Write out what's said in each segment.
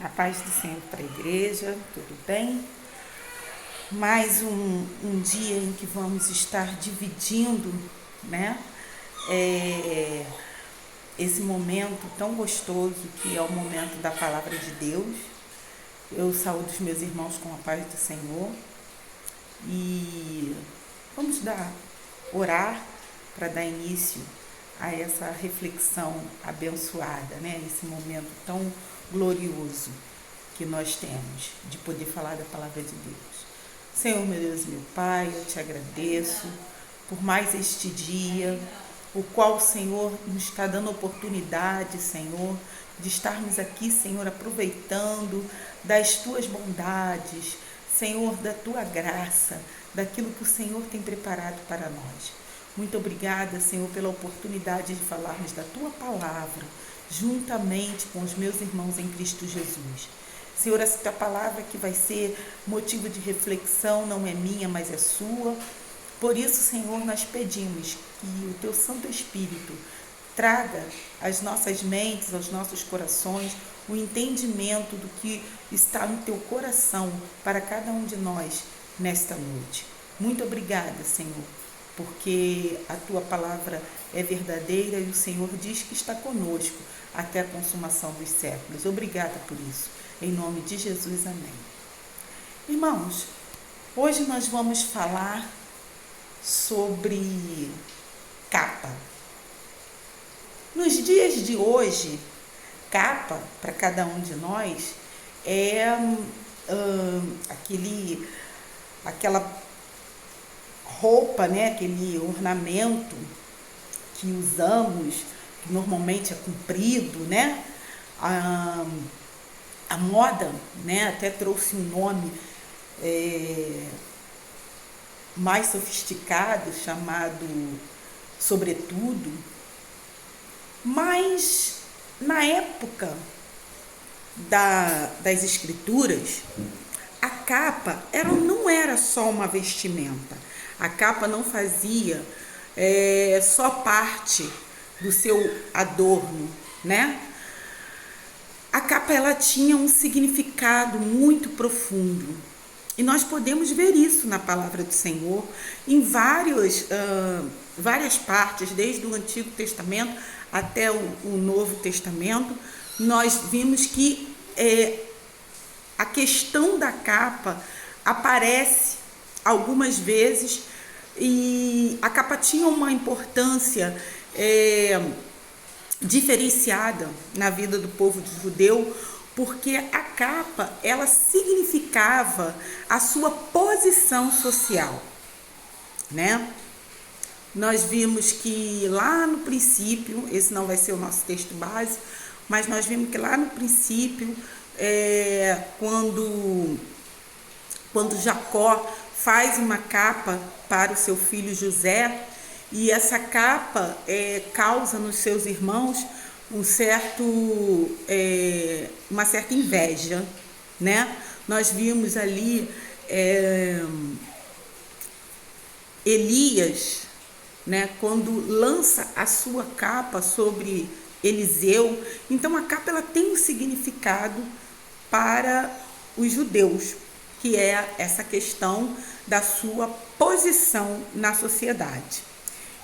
A paz do Senhor para a igreja, tudo bem? Mais um dia em que vamos estar dividindo, né? Esse momento tão gostoso que é o momento da palavra de Deus. Eu saúdo os meus irmãos com a paz do Senhor e vamos orar para dar início a essa reflexão abençoada, né? Esse momento tão glorioso que nós temos de poder falar da palavra de Deus. Senhor, meu Deus, meu Pai, eu te agradeço por mais este dia, o qual o Senhor nos está dando oportunidade, Senhor, de estarmos aqui, Senhor, aproveitando das tuas bondades, Senhor, da tua graça, daquilo que o Senhor tem preparado para nós. Muito obrigada, Senhor, pela oportunidade de falarmos da tua palavra, juntamente com os meus irmãos em Cristo Jesus. Senhor, essa tua palavra que vai ser motivo de reflexão não é minha, mas é sua. Por isso, Senhor, nós pedimos que o teu Santo Espírito traga às nossas mentes, aos nossos corações, o entendimento do que está no teu coração para cada um de nós nesta noite. Muito obrigada, Senhor, porque a tua palavra é verdadeira e o Senhor diz que está conosco até a consumação dos séculos. Obrigada por isso. Em nome de Jesus, amém. Irmãos, hoje nós vamos falar sobre capa. Nos dias de hoje, capa, para cada um de nós, é aquela roupa, né? Aquele ornamento que usamos, que normalmente é comprido, né? A moda, né, até trouxe um nome mais sofisticado, chamado sobretudo. Mas, na época das escrituras, a capa não era só uma vestimenta. A capa não fazia só parte do seu adorno, né? A capa, ela tinha um significado muito profundo. E nós podemos ver isso na palavra do Senhor em várias partes, desde o Antigo Testamento até o Novo Testamento. Nós vimos que a questão da capa aparece algumas vezes e a capa tinha uma importância diferenciada na vida do povo judeu, porque a capa, ela significava a sua posição social, né? Nós vimos que lá no princípio, esse não vai ser o nosso texto base, mas nós vimos que lá no princípio, quando Jacó faz uma capa para o seu filho José, e essa capa causa nos seus irmãos uma certa inveja, né? Nós vimos ali Elias, né, quando lança a sua capa sobre Eliseu. Então a capa, ela tem um significado para os judeus, que é essa questão da sua posição na sociedade.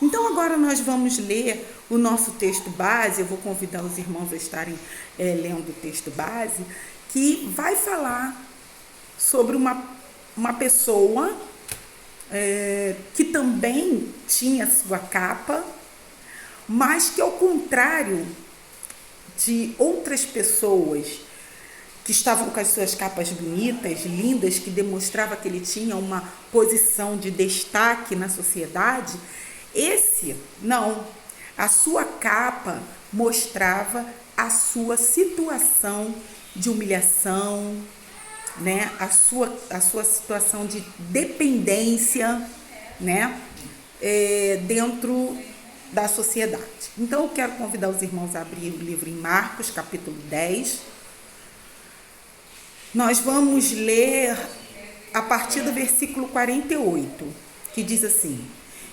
Então agora nós vamos ler o nosso texto base. Eu vou convidar os irmãos a estarem lendo o texto base, que vai falar sobre uma pessoa que também tinha sua capa, mas que, ao contrário de outras pessoas que estavam com as suas capas bonitas, lindas, que demonstrava que ele tinha uma posição de destaque na sociedade, esse não. A sua capa mostrava a sua situação de humilhação, né? A sua situação de dependência, né? Dentro da sociedade. Então eu quero convidar os irmãos a abrir o livro em Marcos, capítulo 10. Nós vamos ler a partir do versículo 48, que diz assim: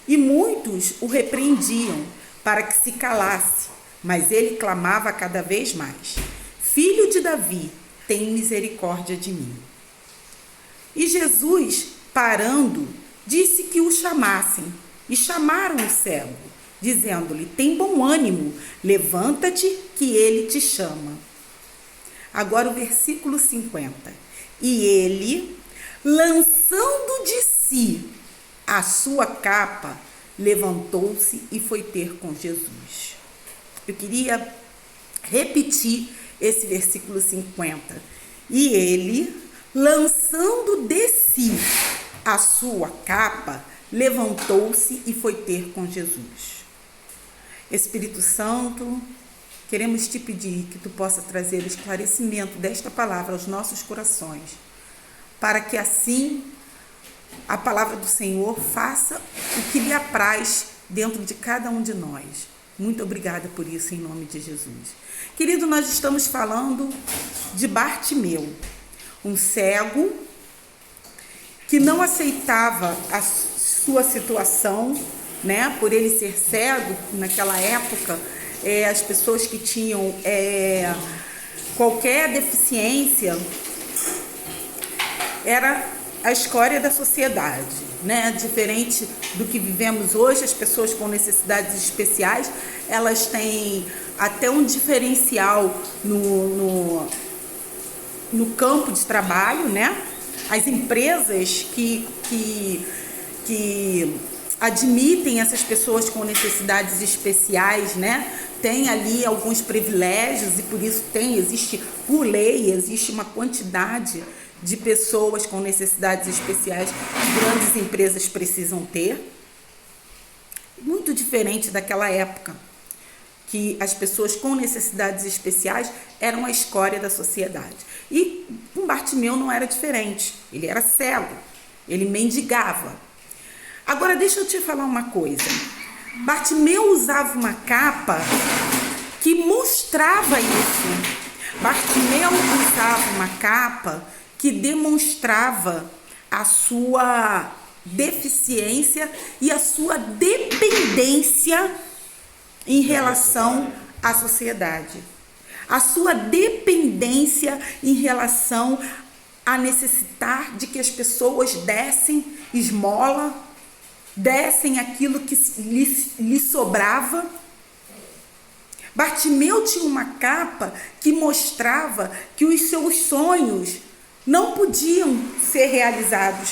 E muitos o repreendiam para que se calasse, mas ele clamava cada vez mais: Filho de Davi, tem misericórdia de mim. E Jesus, parando, disse que o chamassem, e chamaram o cego, dizendo-lhe: tem bom ânimo, levanta-te, que ele te chama. Agora o versículo 50. E ele, lançando de si a sua capa, levantou-se e foi ter com Jesus. Eu queria repetir esse versículo 50. E ele, lançando de si a sua capa, levantou-se e foi ter com Jesus. Espírito Santo, queremos te pedir que tu possa trazer o esclarecimento desta palavra aos nossos corações, para que assim a palavra do Senhor faça o que lhe apraz dentro de cada um de nós. Muito obrigada por isso, em nome de Jesus. Querido, nós estamos falando de Bartimeu, um cego que não aceitava a sua situação, né? Por ele ser cego, naquela época, as pessoas que tinham qualquer deficiência era a escória da sociedade, né? Diferente do que vivemos hoje, as pessoas com necessidades especiais, elas têm até um diferencial no campo de trabalho, né? As empresas que admitem essas pessoas com necessidades especiais, né? Tem ali alguns privilégios e por isso existe por lei, existe uma quantidade de pessoas com necessidades especiais que grandes empresas precisam ter. Muito diferente daquela época, que as pessoas com necessidades especiais eram a escória da sociedade. E com Bartimeu não era diferente, ele era cego, ele mendigava. Agora deixa eu te falar uma coisa, Bartimeu usava uma capa que mostrava isso. Bartimeu usava uma capa que demonstrava a sua deficiência e a sua dependência em relação à sociedade. A sua dependência em relação a necessitar de que as pessoas dessem esmola, dessem aquilo que lhe sobrava. Bartimeu tinha uma capa que mostrava que os seus sonhos não podiam ser realizados.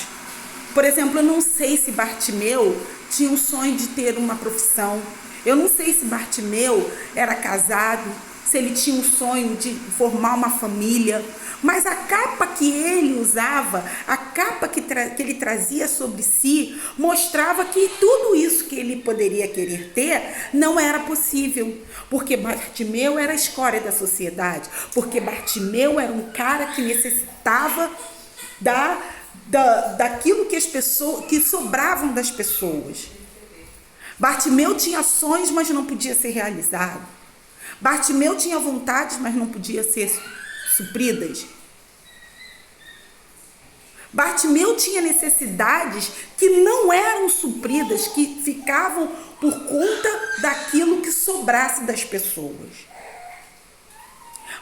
Por exemplo, eu não sei se Bartimeu tinha um sonho de ter uma profissão. Eu não sei se Bartimeu era casado, se ele tinha um sonho de formar uma família. Mas a capa que ele usava, a capa que ele trazia sobre si, mostrava que tudo isso que ele poderia querer ter não era possível. Porque Bartimeu era a escória da sociedade. Porque Bartimeu era um cara que necessitava daquilo que as pessoas, que sobravam das pessoas. Bartimeu tinha sonhos, mas não podia ser realizado. Bartimeu tinha vontades, mas não podia ser supridas. Bartimeu tinha necessidades que não eram supridas, que ficavam por conta daquilo que sobrasse das pessoas.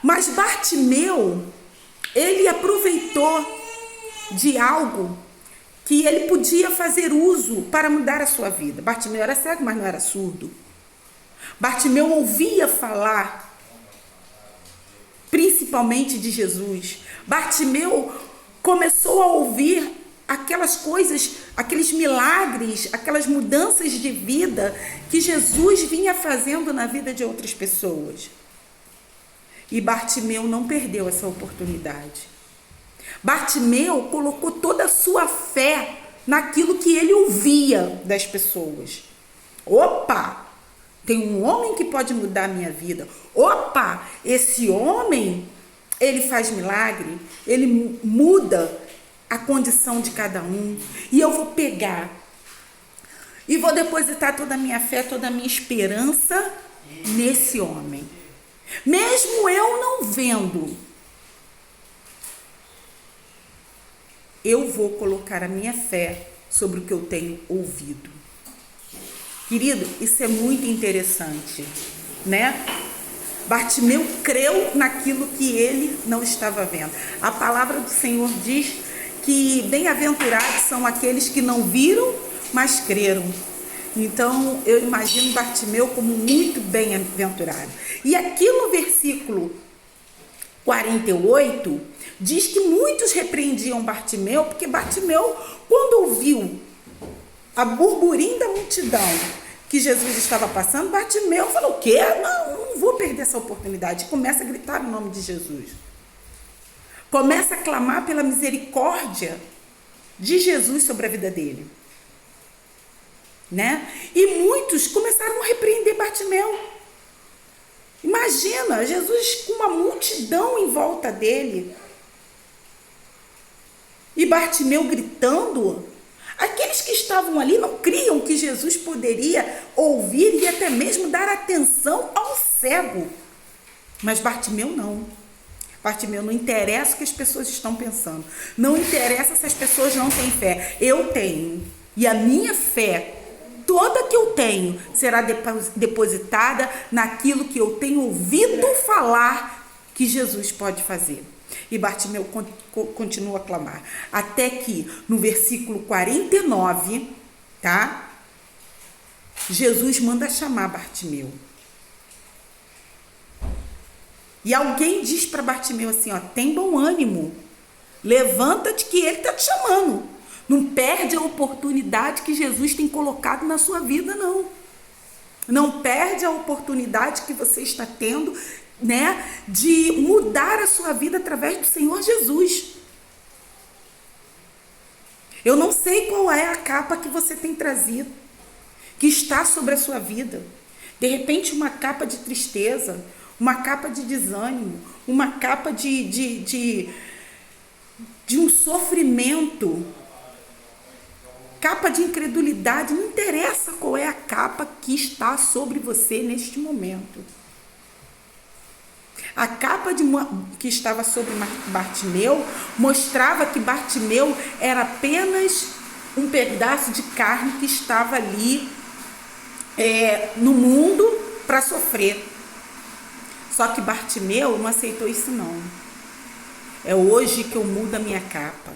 Mas Bartimeu, ele aproveitou de algo que ele podia fazer uso para mudar a sua vida. Bartimeu era cego, mas não era surdo. Bartimeu ouvia falar, principalmente de Jesus. Bartimeu começou a ouvir aquelas coisas, aqueles milagres, aquelas mudanças de vida que Jesus vinha fazendo na vida de outras pessoas. E Bartimeu não perdeu essa oportunidade. Bartimeu colocou toda a sua fé naquilo que ele ouvia das pessoas. Opa! Tem um homem que pode mudar a minha vida. Opa! Esse homem, ele faz milagre, ele muda a condição de cada um. E eu vou pegar e vou depositar toda a minha fé, toda a minha esperança nesse homem. Mesmo eu não vendo, eu vou colocar a minha fé sobre o que eu tenho ouvido. Querido, isso é muito interessante, né? Bartimeu creu naquilo que ele não estava vendo. A palavra do Senhor diz que bem-aventurados são aqueles que não viram, mas creram. Então, eu imagino Bartimeu como muito bem-aventurado. E aqui no versículo 48, diz que muitos repreendiam Bartimeu, porque Bartimeu, quando ouviu a burburinho da multidão que Jesus estava passando, Bartimeu falou: o quê? Não vou perder essa oportunidade. E começa a gritar o nome de Jesus. Começa a clamar pela misericórdia de Jesus sobre a vida dele. Né? E muitos começaram a repreender Bartimeu. Imagina, Jesus com uma multidão em volta dele. E Bartimeu gritando. Aqueles que estavam ali não criam que Jesus poderia ouvir e até mesmo dar atenção ao cego. Mas Bartimeu não. Bartimeu, não interessa o que as pessoas estão pensando. Não interessa se as pessoas não têm fé. Eu tenho. E a minha fé, toda que eu tenho, será depositada naquilo que eu tenho ouvido falar que Jesus pode fazer. E Bartimeu continua a clamar. Até que no versículo 49, tá? Jesus manda chamar Bartimeu. E alguém diz para Bartimeu assim, ó: tem bom ânimo. Levanta-te que ele está te chamando. Não perde a oportunidade que Jesus tem colocado na sua vida, não. Não perde a oportunidade que você está tendo, né, de mudar a sua vida através do Senhor Jesus. Eu não sei qual é a capa que você tem trazido, que está sobre a sua vida. De repente, uma capa de tristeza, uma capa de desânimo, uma capa de um sofrimento, capa de incredulidade. Não interessa qual é a capa que está sobre você neste momento. A capa que estava sobre Bartimeu mostrava que Bartimeu era apenas um pedaço de carne que estava ali no mundo para sofrer. Só que Bartimeu não aceitou isso, não. É hoje que eu mudo a minha capa.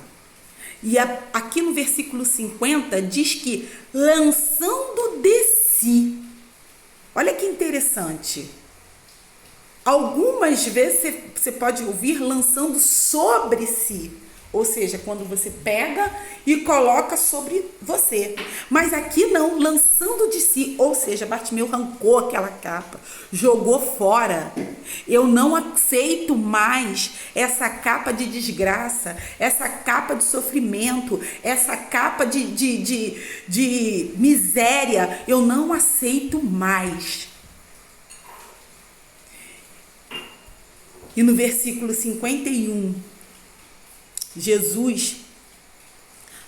E aqui no versículo 50 diz que lançando de si. Olha que interessante. Algumas vezes você pode ouvir lançando sobre si. Ou seja, quando você pega e coloca sobre você. Mas aqui não, lançando de si. Ou seja, Bartimeu arrancou aquela capa, jogou fora. Eu não aceito mais essa capa de desgraça, essa capa de sofrimento, essa capa de miséria. Eu não aceito mais. E no versículo 51, Jesus,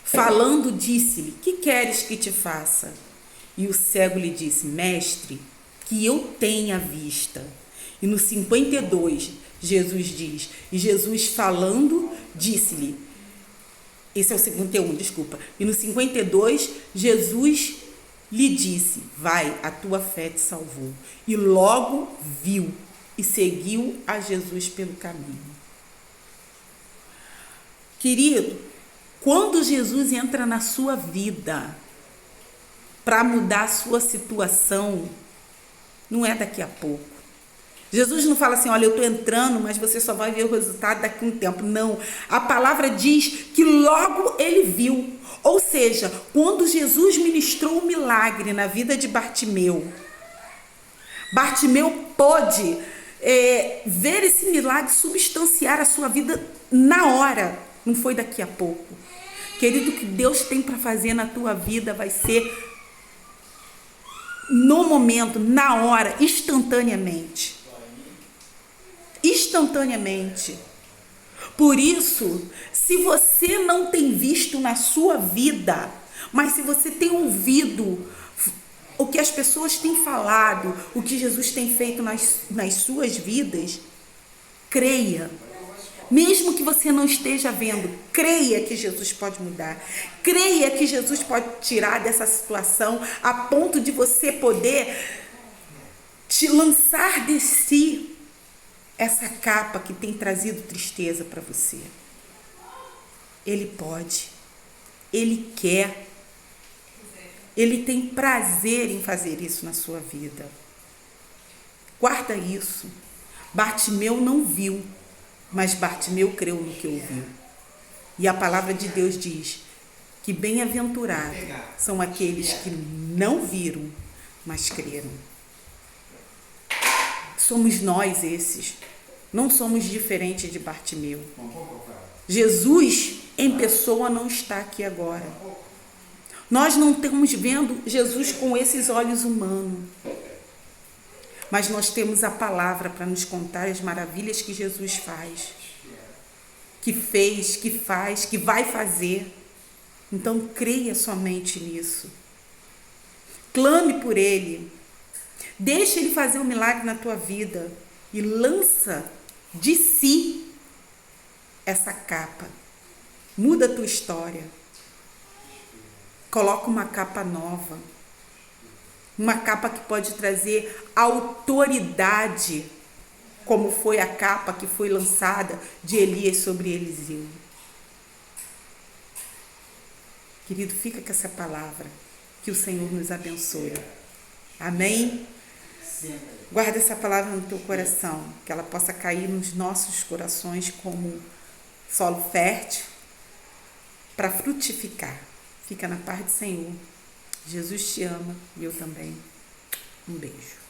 falando, disse-lhe: que queres que te faça? E o cego lhe disse: mestre, que eu tenha vista. E no 52, Jesus diz, e Jesus falando, disse-lhe, esse é o 51, desculpa. E no 52, Jesus lhe disse: vai, a tua fé te salvou. E logo viu e seguiu a Jesus pelo caminho. Querido, quando Jesus entra na sua vida para mudar a sua situação, não é daqui a pouco. Jesus não fala assim: olha, eu estou entrando, mas você só vai ver o resultado daqui a um tempo. Não, a palavra diz que logo ele viu. Ou seja, quando Jesus ministrou um milagre na vida de Bartimeu, Bartimeu pôde ver esse milagre substanciar a sua vida na hora. Não foi daqui a pouco. Querido, o que Deus tem para fazer na tua vida vai ser no momento, na hora, instantaneamente. Instantaneamente. Por isso, se você não tem visto na sua vida, mas se você tem ouvido o que as pessoas têm falado, o que Jesus tem feito nas suas vidas, creia. Mesmo que você não esteja vendo, creia que Jesus pode mudar. Creia que Jesus pode tirar dessa situação a ponto de você poder te lançar de si essa capa que tem trazido tristeza para você. Ele pode, Ele quer, Ele tem prazer em fazer isso na sua vida. Guarda isso. Bartimeu não viu, mas Bartimeu creu no que ouviu. E a palavra de Deus diz que bem-aventurados são aqueles que não viram, mas creram. Somos nós esses. Não somos diferentes de Bartimeu. Jesus em pessoa não está aqui agora. Nós não estamos vendo Jesus com esses olhos humanos. Mas nós temos a palavra para nos contar as maravilhas que Jesus faz. Que fez, que faz, que vai fazer. Então creia somente nisso. Clame por Ele. Deixa Ele fazer um milagre na tua vida. E lança de si essa capa. Muda a tua história. Coloca uma capa nova. Uma capa que pode trazer autoridade, como foi a capa que foi lançada de Elias sobre Eliseu. Querido, fica com essa palavra. Que o Senhor nos abençoe. Amém? Guarda essa palavra no teu coração, que ela possa cair nos nossos corações como solo fértil para frutificar. Fica na paz do Senhor. Jesus te ama e eu também. Um beijo.